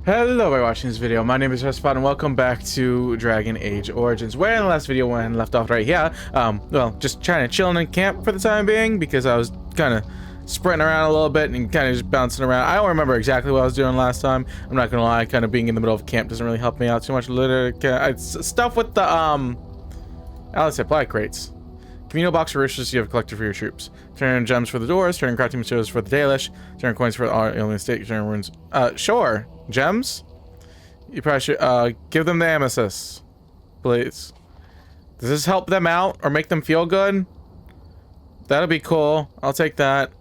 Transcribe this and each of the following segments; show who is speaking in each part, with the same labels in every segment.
Speaker 1: Hello, by watching this video. My name is Respot and welcome back to Dragon Age Origins. Where in the last video when left off right here, well, just trying to chill in camp for the time being because I was kind of sprinting around a little bit and kind of just bouncing around. I don't remember exactly what I was doing last time. I'm not gonna lie, kind of being in the middle of camp doesn't really help me out too much. It's stuff with the Alice supply crates. Communal box of resources you have collected for your troops. Turn gems for the doors, turn crafting materials for the Dalish, turn coins for the alien state, turn runes. Sure. Gems? You probably should give them the amethyst, please. Does this help them out or make them feel good? That'll be cool. I'll take that.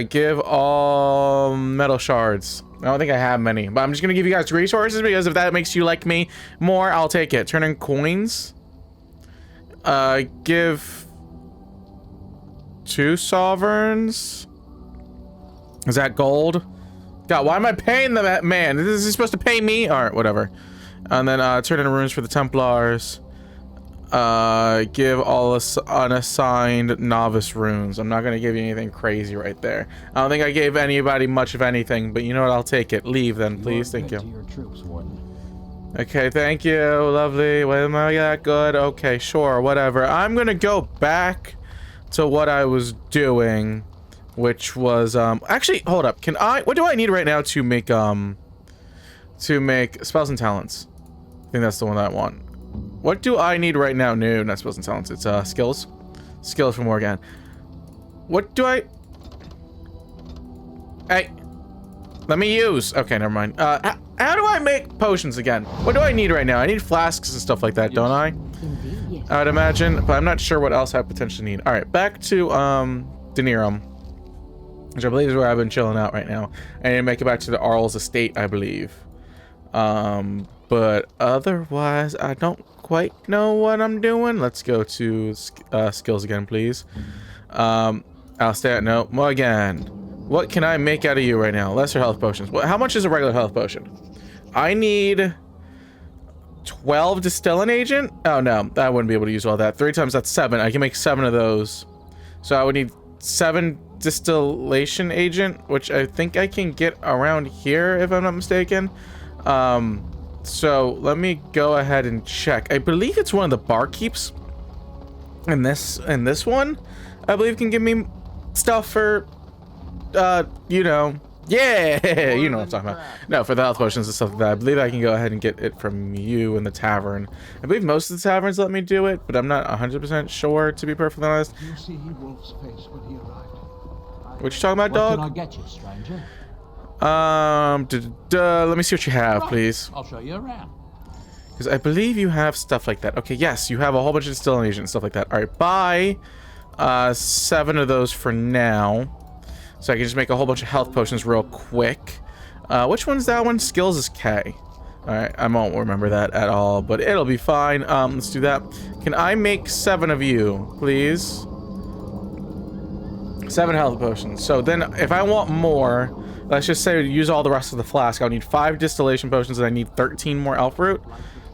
Speaker 1: Give all metal shards. I don't think I have many, but I'm just gonna give you guys resources because if that makes you like me more, I'll take it. Turn in coins. Give 2 sovereigns. Is that gold? God, why am I paying them, man? Is he supposed to pay me? All right, whatever. And then turn in runes for the Templars. Give all unassigned novice runes. I'm not gonna give you anything crazy right there. I don't think I gave anybody much of anything, but you know what? I'll take it. Leave then, please. Thank you. Okay, thank you. Lovely. Wait, am I that good? Okay, sure, whatever. I'm gonna go back to what I was doing, which was actually, hold up. What do I need right now to make spells and talents? I think that's the one that I want. What do I need right now? No, not spells and talents. It's skills. Skills for Morgan. What do I? Hey, let me use. Okay, never mind. How do I make potions again? What do I need right now? I need flasks and stuff like that, don't I?
Speaker 2: Indeed, yes.
Speaker 1: I would imagine, but I'm not sure what else I potentially need. All right, back to Denirum, which I believe is where I've been chilling out right now. I need to make it back to the Arl's estate, I believe. But otherwise, I don't quite know what I'm doing. Let's go to skills again, please. I'll stay at no. Morgan, what can I make out of you right now? Lesser health potions. How much is a regular health potion? I need 12 distilling agent. Oh no, I wouldn't be able to use all that. 3 times that's 7. I can make 7 of those. So I would need 7 distillation agent, which I think I can get around here if I'm not mistaken. So let me go ahead and check. I believe it's one of the barkeeps. And this one, I believe, can give me stuff for you know, yeah, you know what I'm talking about. No, for the health potions and stuff like that. I believe I can go ahead and get it from you in the tavern. I believe most of the taverns let me do it, but I'm not 100% sure, to be perfectly honest.
Speaker 3: You see Wolf's face when he arrived.
Speaker 1: What you talking about, dog?
Speaker 3: What can I get you, stranger?
Speaker 1: Let me see what you have, please.
Speaker 3: I'll show you around.
Speaker 1: Because I believe you have stuff like that. Okay, yes, you have a whole bunch of distilling agent and stuff like that. All right, buy 7 of those for now. So I can just make a whole bunch of health potions real quick. Which one's that one? Skills is K. Alright, I won't remember that at all, but it'll be fine. Let's do that. Can I make 7 of you, please? 7 health potions. So then if I want more, let's just say use all the rest of the flask. I'll need 5 distillation potions and I need 13 more elf root.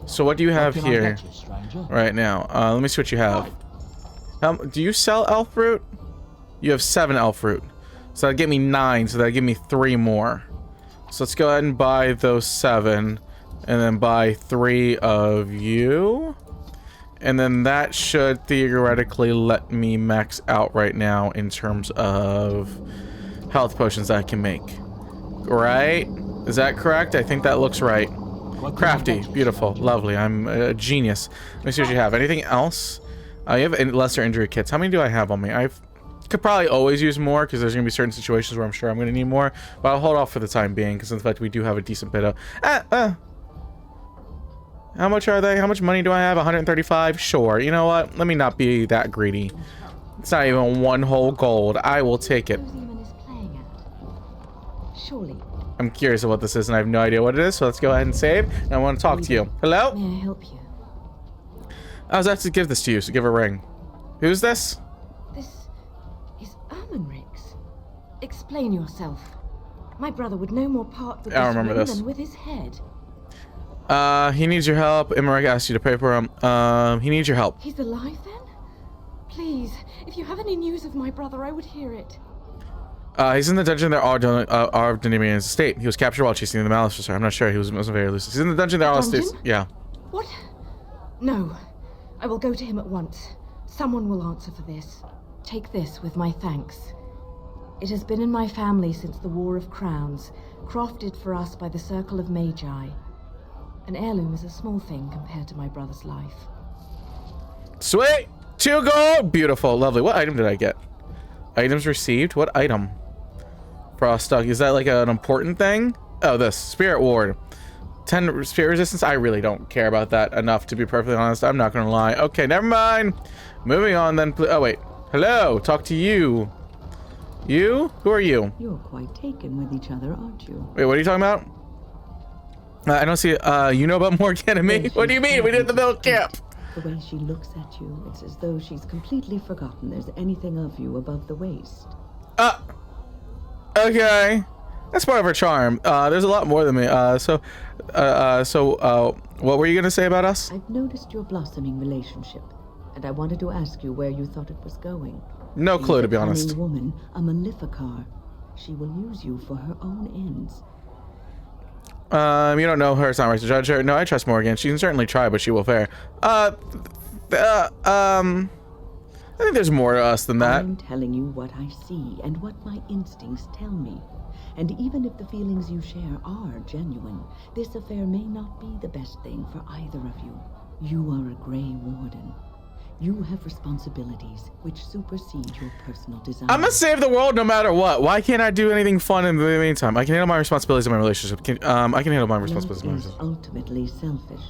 Speaker 1: So what do you have here right now? Let me see what you have. Do you sell elf root? You have 7 elf root. So that'd get me 9, so that'd give me 3 more. So let's go ahead and buy those 7, and then buy 3 of you. And then that should theoretically let me max out right now in terms of health potions that I can make. Right? Is that correct? I think that looks right. Crafty. Beautiful. Lovely. I'm a genius. Let me see what you have. Anything else? You have lesser injury kits. How many do I have on me? Could probably always use more because there's gonna be certain situations where I'm sure I'm gonna need more, but I'll hold off for the time being because in fact we do have a decent bit of how much are they? How much money do I have? 135. Sure, you know what, let me not be that greedy. It's not even 1 whole gold. I will take it.
Speaker 2: Surely.
Speaker 1: I'm curious of what this is and I have no idea what it is, so let's go ahead and save, and I want to talk to you. Hello?
Speaker 2: May I help you?
Speaker 1: I was asked to give this to you, so give a ring. Who's this?
Speaker 2: Explain yourself. My brother would no more part with
Speaker 1: I
Speaker 2: his
Speaker 1: remember
Speaker 2: ring
Speaker 1: this.
Speaker 2: than with his head.
Speaker 1: He needs your help. Imrek asked you to pay for him. He needs your help.
Speaker 2: He's alive then? Please, if you have any news of my brother, I would hear it.
Speaker 1: He's in the dungeon there are Denimian's estate. He was captured while chasing the Maleficer. I'm not sure. He wasn't very lucid. He's in the dungeon there are
Speaker 2: Dungeon?
Speaker 1: Yeah.
Speaker 2: What? No. I will go to him at once. Someone will answer for this. Take this with my thanks. It has been in my family since the War of Crowns, crafted for us by the Circle of Magi. An heirloom is a small thing compared to my brother's life.
Speaker 1: Sweet! 2 gold! Beautiful, lovely. What item did I get? Items received? What item? Frost dog. Is that like an important thing? Oh, this. Spirit Ward. 10 spirit resistance? I really don't care about that enough, to be perfectly honest. I'm not gonna lie. Okay, never mind. Moving on then. Oh, wait. Hello. Talk to you. You? Who are you?
Speaker 4: You're quite taken with each other, aren't you?
Speaker 1: Wait, what are you talking about? I don't see. You know about Morgan and me? What do you mean? We did the milk camp.
Speaker 4: The way she looks at you, it's as though she's completely forgotten there's anything of you above the waist.
Speaker 1: Okay. That's part of her charm. There's a lot more than me. So, what were you gonna say about us?
Speaker 4: I've noticed your blossoming relationship, and I wanted to ask you where you thought it was going.
Speaker 1: No
Speaker 4: She's
Speaker 1: clue, to be
Speaker 4: a cunning
Speaker 1: honest.
Speaker 4: woman, a maleficar. She will use you for her own ends.
Speaker 1: You don't know her. It's not right to judge her. No, I trust Morgan. She can certainly try, but she will fare. I think there's more to us than that.
Speaker 4: I'm telling you what I see and what my instincts tell me. And even if the feelings you share are genuine, this affair may not be the best thing for either of you. You are a Grey Warden. You have responsibilities which supersede your personal desires.
Speaker 1: I'm gonna save the world no matter what. Why can't I do anything fun in the meantime? I can handle my responsibilities in my relationship. I can handle my responsibilities in my
Speaker 4: Love is
Speaker 1: relationship.
Speaker 4: ultimately selfish.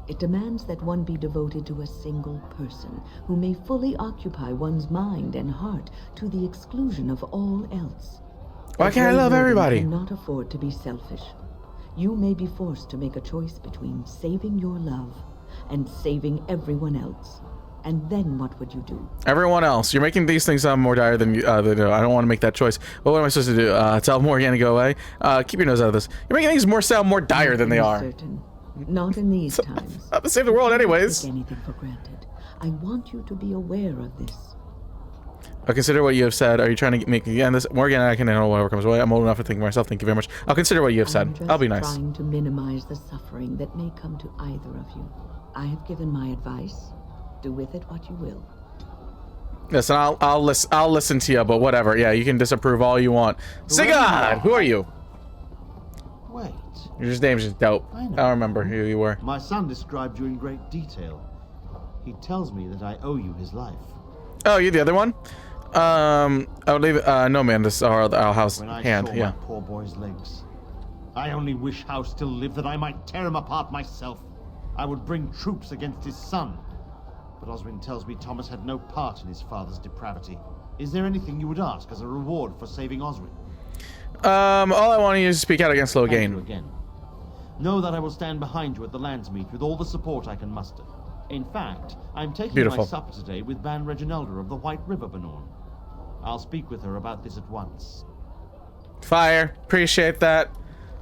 Speaker 4: It demands that one be devoted to a single person who may fully occupy one's mind and heart to the exclusion of all else.
Speaker 1: Why can't I
Speaker 4: A Grey
Speaker 1: love
Speaker 4: Warden
Speaker 1: everybody?
Speaker 4: cannot afford to be selfish. You may be forced to make a choice between saving your love and saving everyone else. And then what would you do?
Speaker 1: Everyone else. You're making these things sound more dire than you. I don't want to make that choice. But what am I supposed to do? Tell Morgan to go away? Keep your nose out of this. You're making things sound more dire than they are.
Speaker 4: Certain. Not in these times.
Speaker 1: I'm gonna save the world anyways.
Speaker 4: Take anything for granted. I want you to be aware of this.
Speaker 1: I'll consider what you have said. Are you trying to make me end this? Morgan, I can handle whatever comes away. I'm old enough to think for myself. Thank you very much. I'll consider what you have said.
Speaker 4: I'm just
Speaker 1: I'll be nice.
Speaker 4: trying to minimize the suffering that may come to either of you. I have given my advice. Do with it what you will.
Speaker 1: Listen, I'll listen to you, but whatever. Yeah, you can disapprove all you want. Sigurd, who are you?
Speaker 5: Wait.
Speaker 1: Your name's just dope. I don't remember who you were.
Speaker 5: My son described you in great detail. He tells me that I owe you his life.
Speaker 1: Oh, you the other one? I would leave it. No, man, this is our house
Speaker 5: When I
Speaker 1: hand.
Speaker 5: saw
Speaker 1: Yeah.
Speaker 5: my poor boy's legs, I only wish House still lived that I might tear him apart myself. I would bring troops against his son. But Oswin tells me Thomas had no part in his father's depravity. Is there anything you would ask as a reward for saving Oswin?
Speaker 1: All I want you to speak out against
Speaker 5: Thank you
Speaker 1: Logain.
Speaker 5: again. Know that I will stand behind you at the Landsmeet with all the support I can muster. In fact, I'm taking
Speaker 1: Beautiful.
Speaker 5: my supper today with Ban Reginalda of the White River Benorn. I'll speak with her about this at once.
Speaker 1: Fire. Appreciate that.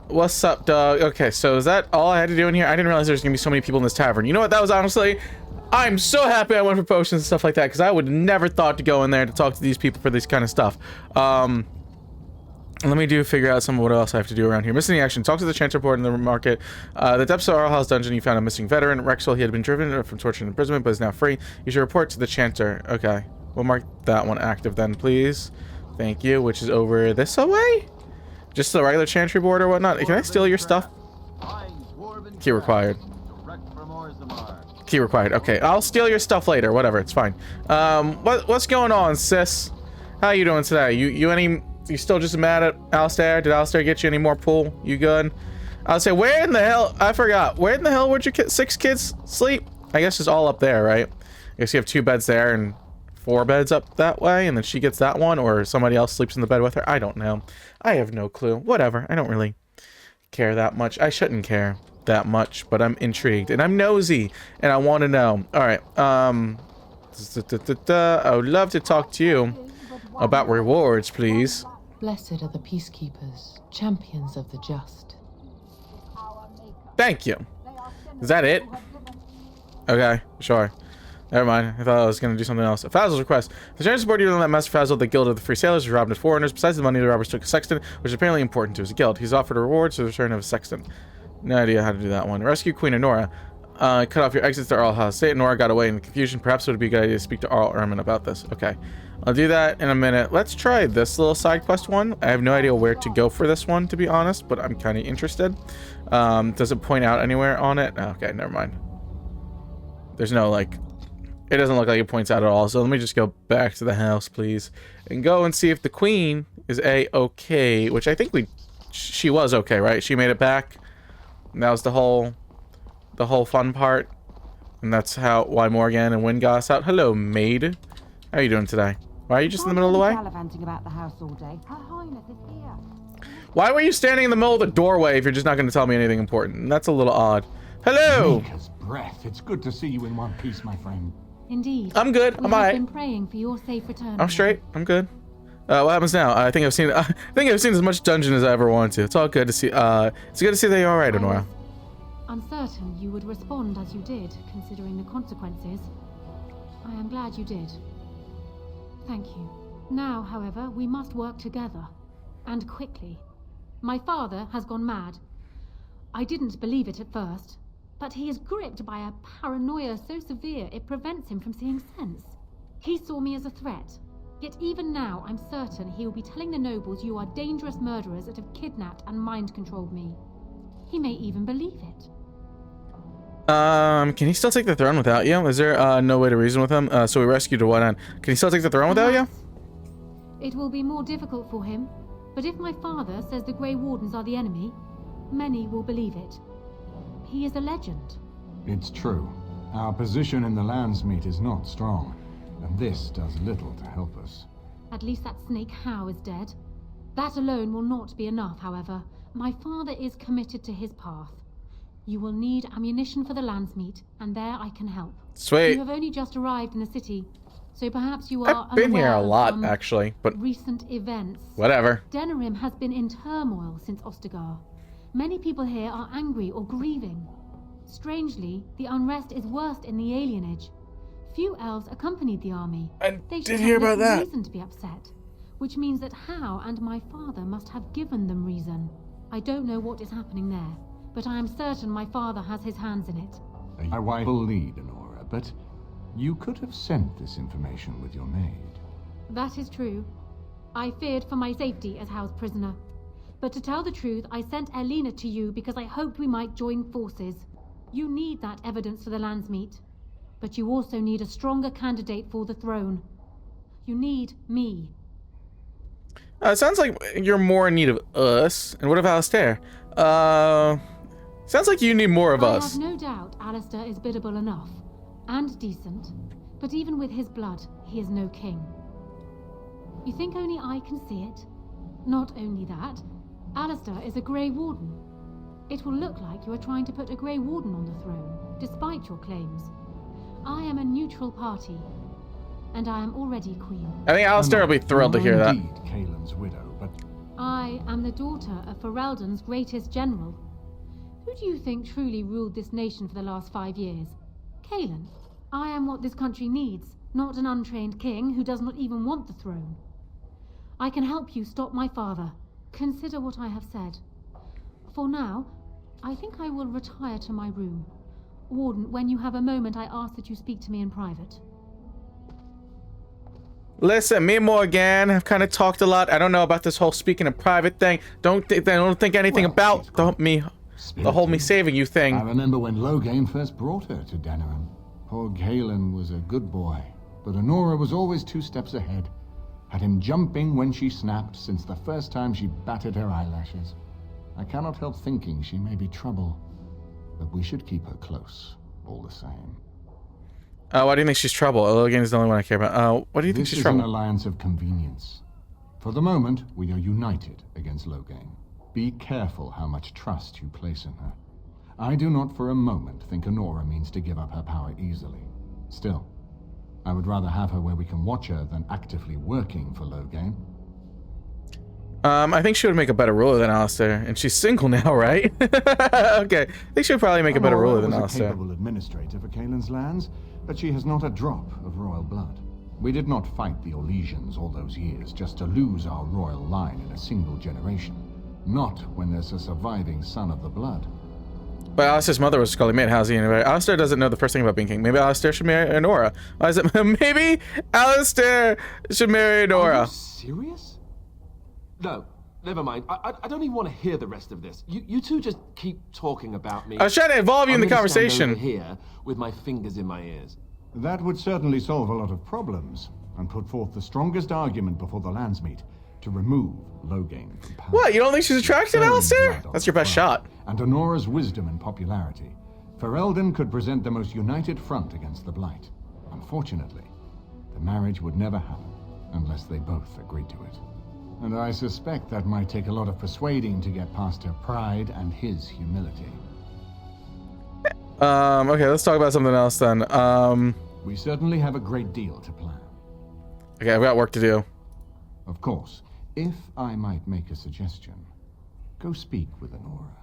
Speaker 1: What's up, dog? Okay, so is that all I had to do in here? I didn't realize there was gonna be so many people in this tavern. You know what? That was honestly... I'm so happy I went for potions and stuff like that, because I would never thought to go in there to talk to these people for this kind of stuff. Let me figure out some of what else I have to do around here. Missing action. Talk to the Chanter Board in the market. The depths of Arlhouse dungeon, you found a missing veteran. Rexwell, he had been driven from torture and imprisonment, but is now free. You should report to the Chanter. Okay. We'll mark that one active then, please. Thank you. Which is over this way? Just the regular Chantry Board or whatnot? Can I steal your stuff? Key required. Key required. Okay, I'll steal your stuff later. Whatever, it's fine. What's going on, sis? How you doing today? You still just mad at Alistair? Did Alistair get you any more pool? You good? I'll say, where in the hell? I forgot. Where in the hell would your 6 kids sleep? I guess it's all up there, right? I guess you have 2 beds there and 4 beds up that way, and then she gets that one, or somebody else sleeps in the bed with her. I don't know. I have no clue. Whatever. I don't really care that much. I shouldn't care that much, but I'm intrigued and I'm nosy and I want to know. All right. I would love to talk to you about rewards, please.
Speaker 6: Blessed are the peacekeepers, champions of the just.
Speaker 1: Thank you. Is that it? Okay, sure. Never mind. I thought I was going to do something else. Fazil's request. The generous board you let Master Fazil, the Guild of the Free Sailors, was robbed of foreigners. Besides the money, the robbers took a sexton, which is apparently important to his guild. He's offered a reward for the return of a sexton. No idea how to do that one. Rescue Queen Honora. Cut off your exits to Arl House. Say Honora got away in confusion. Perhaps it would be a good idea to speak to Arl Ermin about this. Okay. I'll do that in a minute. Let's try this little side quest one. I have no idea where to go for this one, to be honest, but I'm kind of interested. Does it point out anywhere on it? Okay, never mind. There's no, like... It doesn't look like it points out at all, so let me just go back to the house, please. And go and see if the queen is A-okay, which I think she was okay, right? She made it back. And that was the whole fun part. And that's why Morgan and Wynn got us out. Hello, maid. How are you doing today? Why are you just in the middle of the way?
Speaker 2: Gallivanting about the house all day. Her Highness is here.
Speaker 1: Why were you standing in the middle of the doorway if you're just not going to tell me anything important? That's a little odd. Hello!
Speaker 3: Mika's breath. It's good to see you in one piece, my friend.
Speaker 2: Indeed.
Speaker 1: I'm good. I'm alright.
Speaker 2: I've been praying for your safe return.
Speaker 1: I'm straight. I'm good. What happens now? I think I've seen as much dungeon as I ever wanted to. It's all good to see. It's good to see that you're alright, Honora.
Speaker 7: Uncertain you would respond as you did, considering the consequences. I am glad you did. Thank you. Now, however, we must work together. And quickly. My father has gone mad. I didn't believe it at first, but he is gripped by a paranoia so severe it prevents him from seeing sense. He saw me as a threat. Yet even now, I'm certain he will be telling the nobles you are dangerous murderers that have kidnapped and mind-controlled me. He may even believe it.
Speaker 1: Can he still take the throne without you? Is there no way to reason with him? So we rescued to what end? Can he still take the throne without you?
Speaker 7: It will be more difficult for him, but if my father says the Grey Wardens are the enemy, many will believe it. He is a legend.
Speaker 3: It's true. Our position in the Landsmeet is not strong, and this does little to help us.
Speaker 7: At least that snake Howe is dead. That alone will not be enough, however. My father is committed to his path. You will need ammunition for the Landsmeet, and there I can help.
Speaker 1: Sweet.
Speaker 7: You have only just arrived in the city, so perhaps you are
Speaker 1: I've been here a
Speaker 7: unaware of
Speaker 1: lot,
Speaker 7: some
Speaker 1: actually, but
Speaker 7: recent events.
Speaker 1: whatever.
Speaker 7: Denerim has been in turmoil since Ostagar. Many people here are angry or grieving. Strangely, the unrest is worst in the alienage. Few elves accompanied the army.
Speaker 1: I
Speaker 7: They
Speaker 1: did
Speaker 7: should
Speaker 1: hear
Speaker 7: have
Speaker 1: about
Speaker 7: little
Speaker 1: that.
Speaker 7: reason to be upset, which means that Howe and my father must have given them reason. I don't know what is happening there, but I am certain my father has his hands in it.
Speaker 3: My wife will lead, Honora, but you could have sent this information with your maid.
Speaker 7: That is true. I feared for my safety as Howe's prisoner. But to tell the truth, I sent Elena to you because I hoped we might join forces. You need that evidence for the Landsmeet. But you also need a stronger candidate for the throne. You need me.
Speaker 1: It sounds like you're more in need of us. And what of Alistair? Sounds like you need more of
Speaker 7: I
Speaker 1: us.
Speaker 7: have no doubt Alistair is biddable enough. And decent. But even with his blood, he is no king. You think only I can see it? Not only that, Alistair is a Grey Warden. It will look like you are trying to put a Grey Warden on the throne, despite your claims. I am a neutral party, and I am already queen.
Speaker 1: I think Alistair will be thrilled to hear that.
Speaker 3: Indeed, Kaelin's widow, but
Speaker 7: I am the daughter of Ferelden's greatest general. Who do you think truly ruled this nation for the last 5 years? Kaelin. I am what this country needs, not an untrained king who does not even want the throne. I can help you stop my father. Consider what I have said. For now, I think I will retire to my room. Warden, when you have a moment, I ask that you speak to me in private.
Speaker 1: Listen, me and Morgan have kind of talked a lot. I don't know about this whole speaking in private thing. Don't think anything
Speaker 3: Well,
Speaker 1: about
Speaker 3: she's
Speaker 1: the whole me saving you thing.
Speaker 3: I remember when Loghain first brought her to Denerim. Poor Kaelin was a good boy, but Honora was always 2 steps ahead. Had him jumping when she snapped since the first time she batted her eyelashes. I cannot help thinking she may be trouble, but we should keep her close, all the same.
Speaker 1: Why do you think she's trouble? Logan is the only one I care about. Why do you think
Speaker 3: This
Speaker 1: she's
Speaker 3: is an
Speaker 1: trouble?
Speaker 3: alliance of convenience. For the moment, we are united against Loghain. Be careful how much trust you place in her. I do not for a moment think Honora means to give up her power easily. Still, I would rather have her where we can watch her than actively working for Loghain.
Speaker 1: I think she would make a better ruler than Alistair, and she's single now, right? Okay, I think she would probably make a better ruler than
Speaker 3: was a
Speaker 1: Alistair.
Speaker 3: capable administrator for Kaelin's lands, but she has not a drop of royal blood. We did not fight the Orlesians all those years just to lose our royal line in a single generation. Not when there's a surviving son of the blood.
Speaker 1: But Alistair's mother was Scully Maid. How's he anyway? Alistair doesn't know the first thing about being king. Maybe Alistair should marry Honora. Why is it? Maybe Alistair should marry
Speaker 8: Are
Speaker 1: Honora.
Speaker 8: you serious? No, never mind. I don't even want to hear the rest of this. You two just keep talking about me.
Speaker 1: I was trying to involve you in the
Speaker 8: I'm gonna stand
Speaker 1: conversation.
Speaker 8: over here with my fingers in my ears.
Speaker 3: That would certainly solve a lot of problems, and put forth the strongest argument before the lands meet to remove Loghain from power.
Speaker 1: What? You don't think she's attractive,
Speaker 3: Ferelden's
Speaker 1: Alistair?
Speaker 3: blood on
Speaker 1: That's
Speaker 3: the
Speaker 1: your best
Speaker 3: throne,
Speaker 1: shot.
Speaker 3: And Honora's wisdom and popularity. Ferelden could present the most united front against the Blight. Unfortunately, the marriage would never happen unless they both agreed to it. And I suspect that might take a lot of persuading to get past her pride and his humility.
Speaker 1: Okay, let's talk about something else then.
Speaker 3: We certainly have a great deal to plan.
Speaker 1: Okay, I've got work to do.
Speaker 3: Of course, if I might make a suggestion, go speak with Honora.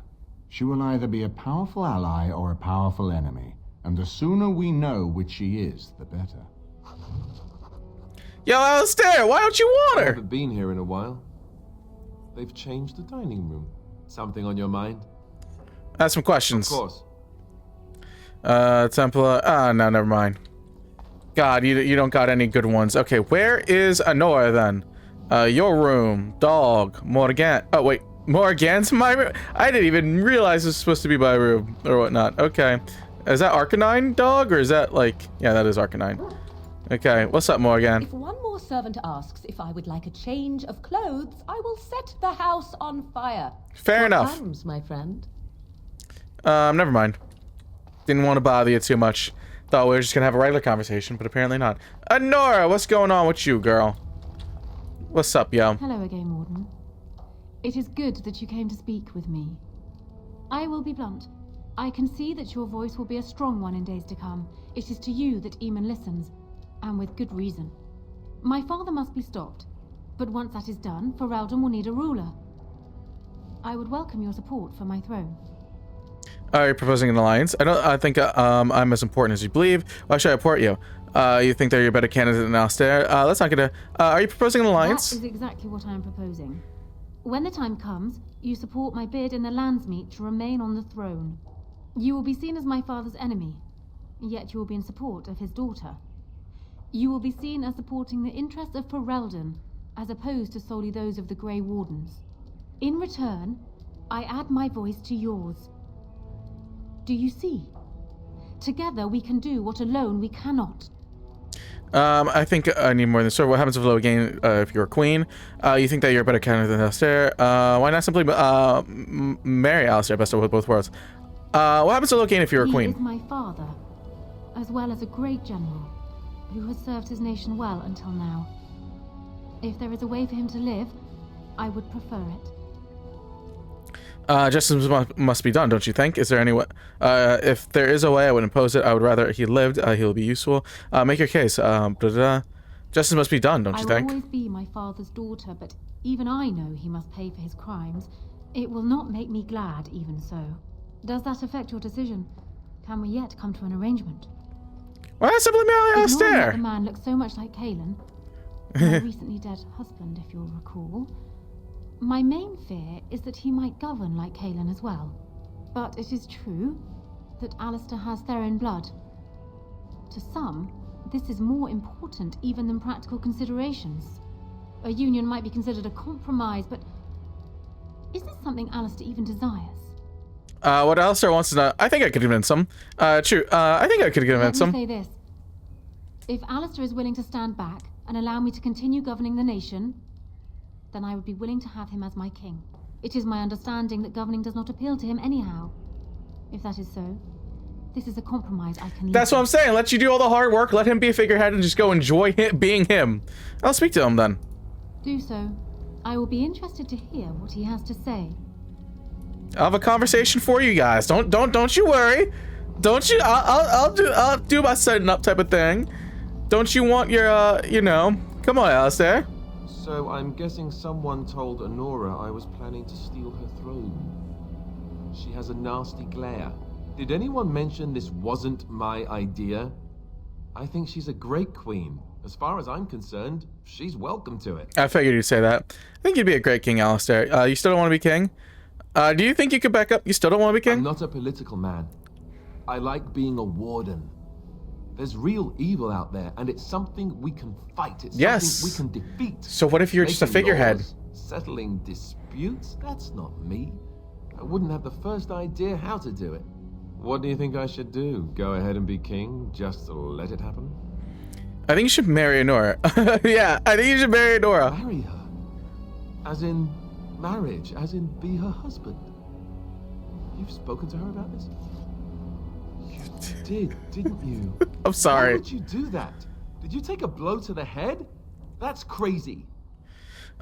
Speaker 3: She will either be a powerful ally or a powerful enemy, and the sooner we know which she is, the better.
Speaker 1: Yo, Alistair, why don't you want
Speaker 8: I
Speaker 1: her?
Speaker 8: haven't been here in a while. They've changed the dining room. Something on your mind?
Speaker 1: Ask some questions.
Speaker 8: Of course.
Speaker 1: Templar. No, never mind. God, you don't got any good ones. Okay, where is Honora then? Your room, dog, Morgan. Oh wait, Morgan's my room. I didn't even realize this was supposed to be my room or whatnot. Okay, is that Arcanine dog or is that like? Yeah, that is Arcanine. Okay, what's up, Morgan?
Speaker 9: If one more servant asks if I would like a change of clothes, I will set the house on fire.
Speaker 1: Fair enough.
Speaker 6: Arms, my friend.
Speaker 1: Never mind. Didn't want to bother you too much. Thought we were just gonna have a regular conversation, but apparently not. Honora, what's going on with you, girl? What's up, yo?
Speaker 7: Hello again, Warden. It is good that you came to speak with me. I will be blunt. I can see that your voice will be a strong one in days to come. It is to you that Eamon listens, and with good reason. My father must be stopped, but once that is done, Ferelden will need a ruler. I would welcome your support for my throne.
Speaker 1: Are you proposing an alliance? I think I'm as important as you believe. Why should I support you? You think that you're a better candidate than Alistair? That's not gonna... are you proposing an alliance?
Speaker 7: That is exactly what I am proposing. When the time comes, you support my bid in the Landsmeet to remain on the throne. You will be seen as my father's enemy, yet you will be in support of his daughter. You will be seen as supporting the interests of Ferelden, as opposed to solely those of the Grey Wardens. In return, I add my voice to yours. Do you see? Together we can do what alone we cannot.
Speaker 1: I think I need more than... So what happens if Loghain, if you're a queen? You think that you're a better candidate than Alistair? Why not simply marry Alistair, best of both worlds? What happens to Loghain if you're a queen?
Speaker 7: He is my father, as well as a great general, who has served his nation well until now. If there is a way for him to live, I would prefer it.
Speaker 1: Justice must be done, don't you think? Is there any way? If there is a way, I would impose it. I would rather he lived. He'll be useful. Make your case. Justice must be done, don't you think?
Speaker 7: I will always be my father's daughter, but even I know he must pay for his crimes. It will not make me glad, even so. Does that affect your decision? Can we yet come to an arrangement?
Speaker 1: Why not simply marry
Speaker 7: Ignoring that
Speaker 1: Alistair?
Speaker 7: the man looks so much like Kaelin, my recently dead husband, if you'll recall. My main fear is that he might govern like Kaelin as well. But it is true that Alistair has Theron blood. To some, this is more important even than practical considerations. A union might be considered a compromise, but is this something Alistair even desires?
Speaker 1: What Alistair wants to know, I think I could convince him. True, I think I could convince
Speaker 7: Let
Speaker 1: him.
Speaker 7: me say this. If Alistair is willing to stand back and allow me to continue governing the nation, then I would be willing to have him as my king. It is my understanding that governing does not appeal to him anyhow. If that is so, this is a compromise I can live
Speaker 1: That's what I'm
Speaker 7: with.
Speaker 1: saying. Let you do all the hard work. Let him be a figurehead and just go enjoy being him. I'll speak to him then.
Speaker 7: Do so. I will be interested to hear what he has to say.
Speaker 1: I'll have a conversation for you guys. Don't you worry. Don't you? I'll do my setting up type of thing. Don't you want your you know? Come on, Alistair.
Speaker 8: So I'm guessing someone told Honora I was planning to steal her throne. She has a nasty glare. Did anyone mention this wasn't my idea? I think she's a great queen. As far as I'm concerned, she's welcome to it.
Speaker 1: I figured you'd say that. I think you'd be a great king, Alistair. You still don't want to be king? Do you think you could back up? You still don't want to be king?
Speaker 8: I'm not a political man. I like being a warden. There's real evil out there, and it's something we can fight. It's something we can defeat.
Speaker 1: So what if you're just a figurehead?
Speaker 8: Laws, settling disputes? That's not me. I wouldn't have the first idea how to do it. What do you think I should do? Go ahead and be king? Just to let it happen?
Speaker 1: I think you should marry Honora. Yeah, I think you should marry Honora.
Speaker 8: Marry her? As in marriage? As in be her husband? You've spoken to her about this? You did, didn't you?
Speaker 1: I'm sorry.
Speaker 8: Why would you do that? Did you take a blow to the head? That's crazy.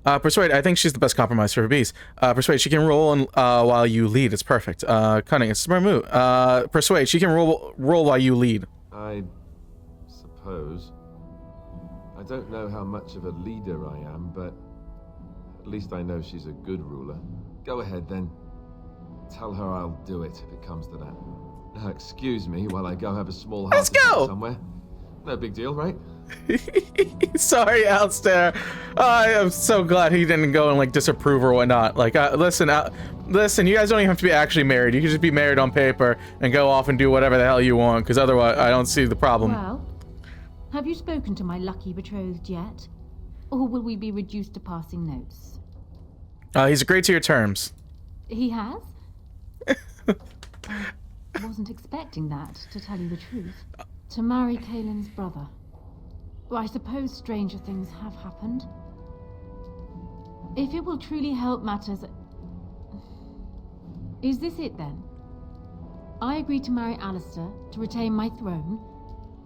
Speaker 1: Persuade, I think she's the best compromise for her beast. Persuade, she can roll and, while you lead. It's perfect. Cunning, it's a smart move. Persuade, she can roll while you lead.
Speaker 8: I suppose. I don't know how much of a leader I am, but at least I know she's a good ruler. Go ahead then. Tell her I'll do it if it comes to that. Now, excuse me while I go have a small
Speaker 1: Let's go!
Speaker 8: somewhere. No big deal, right?
Speaker 1: Sorry, Alistair. I am so glad he didn't go and like disapprove or whatnot. Like, listen, you guys don't even have to be actually married. You can just be married on paper and go off and do whatever the hell you want. Because otherwise, I don't see the problem.
Speaker 7: Well, have you spoken to my lucky betrothed yet, or will we be reduced to passing notes?
Speaker 1: He's agreed to your terms.
Speaker 7: He has. I wasn't expecting that, to tell you the truth. To marry Kaelin's brother. Well, I suppose stranger things have happened. If it will truly help matters... Is this it, then? I agree to marry Alistair, to retain my throne,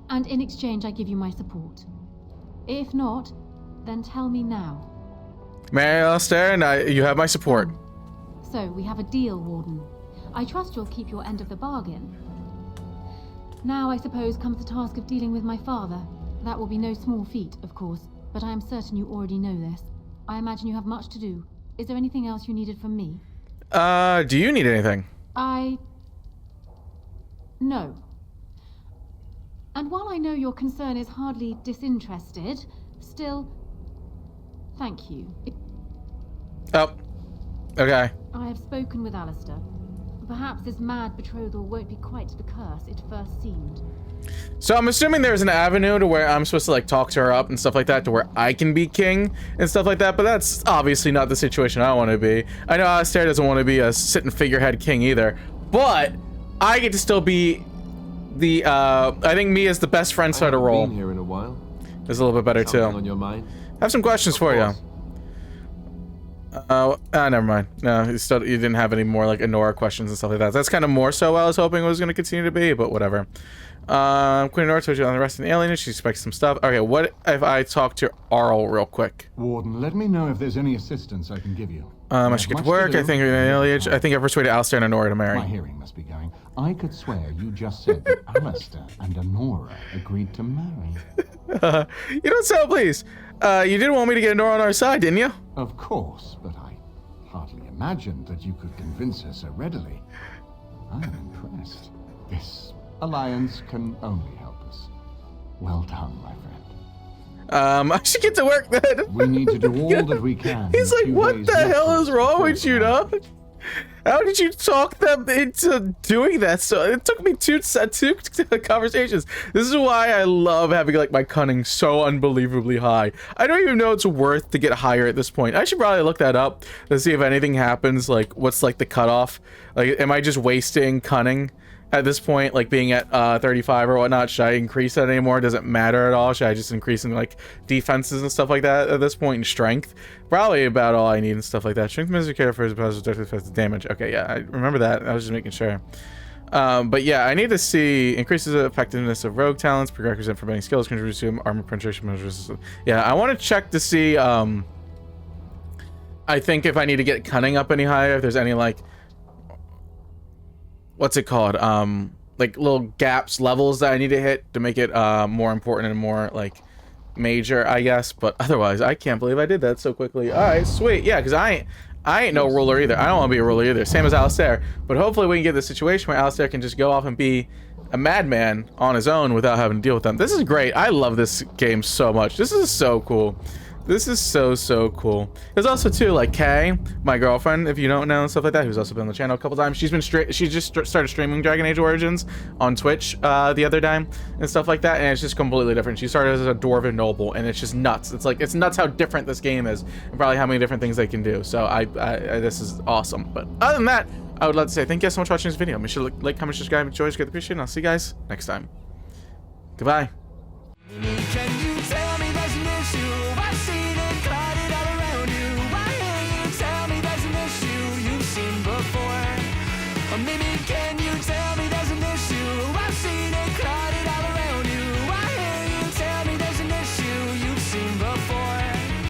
Speaker 7: and in exchange I give you my support. If not, then tell me now.
Speaker 1: Marry Alistair, and you have my support.
Speaker 7: So, we have a deal, Warden. I trust you'll keep your end of the bargain. Now, I suppose, comes the task of dealing with my father. That will be no small feat, of course, but I am certain you already know this. I imagine you have much to do. Is there anything else you needed from me?
Speaker 1: Do you need anything?
Speaker 7: No. And while I know your concern is hardly disinterested, still, thank you.
Speaker 1: Oh, okay.
Speaker 7: I have spoken with Alistair. Perhaps this mad betrothal won't be quite the curse it first seemed.
Speaker 1: So I'm assuming there's an avenue to where I'm supposed to like talk to her up and stuff like that to where I can be king and stuff like that, but that's obviously not the situation I want to be. I know Alistair doesn't want to be a sitting figurehead king either, but I get to still be the, I think me as the best friend sort of role.
Speaker 8: Been here in a while.
Speaker 1: Is a little bit better
Speaker 8: Something
Speaker 1: too.
Speaker 8: on your mind?
Speaker 1: I have some questions for you. Never mind. No, you didn't have any more like Honora questions and stuff like that. That's kind of more so I was hoping it was going to continue to be, but whatever. Queen Honora told you on the rest of the alien. She expects some stuff. Okay, what if I talk to Arl real quick?
Speaker 3: Warden, let me know if there's any assistance I can give you.
Speaker 1: I should get to work. I think I persuaded Alistair and Honora to marry.
Speaker 3: My hearing must be going. I could swear you just said that Alistair and Honora agreed to marry.
Speaker 1: You don't sound pleased. You did want me to get Honora on our side, didn't you?
Speaker 3: Of course, but I hardly imagined that you could convince her so readily. I'm impressed. This alliance can only help us. Well done, my friend.
Speaker 1: I should get to work then.
Speaker 3: We need to do all that we can.
Speaker 1: He's like, what the hell is wrong with you, dog? How did you talk them into doing that? So it took me two conversations. This is why I love having like my cunning so unbelievably high. I don't even know it's worth to get higher at this point. I should probably look that up to see if anything happens. Like, what's like the cutoff? Like, am I just wasting cunning at this point? Like being at 35 or whatnot? Should I increase that anymore? Does it matter at all? Should I just increase in like defenses and stuff like that at this point? And strength? Probably about all I need and stuff like that. Strength measures care for his positive damage. Okay, yeah, I remember that. I was just making sure. But yeah, I need to see increases the effectiveness of rogue talents, prerequisite for many skills, contributes to armor penetration measures. Yeah, I want to check to see. I think if I need to get cunning up any higher, if there's any like, what's it called? Like little gaps, levels that I need to hit to make it more important and more like major, I guess. But otherwise, I can't believe I did that so quickly. All right, sweet. Yeah, because I ain't no ruler either. I don't want to be a ruler either. Same as Alistair. But hopefully we can get the situation where Alistair can just go off and be a madman on his own without having to deal with them. This is great. I love this game so much. This is so cool. This is so cool. There's also too, like, Kay, my girlfriend, if you don't know, and stuff like that, who's also been on the channel a couple times. She just started streaming Dragon Age Origins on Twitch the other day and stuff like that, and it's just completely different. She started as a dwarven noble, and it's just nuts. It's nuts how different this game is, and probably how many different things they can do. So this is awesome. But other than that, I would like to say thank you guys so much for watching this video. Make sure to like, comment, subscribe, enjoy, it's greatly appreciated, and I'll see you guys next time. Goodbye.
Speaker 10: Can you tell me there's an issue? I've seen it crowded all around you. Why can't you tell me there's an issue you've seen before? Or maybe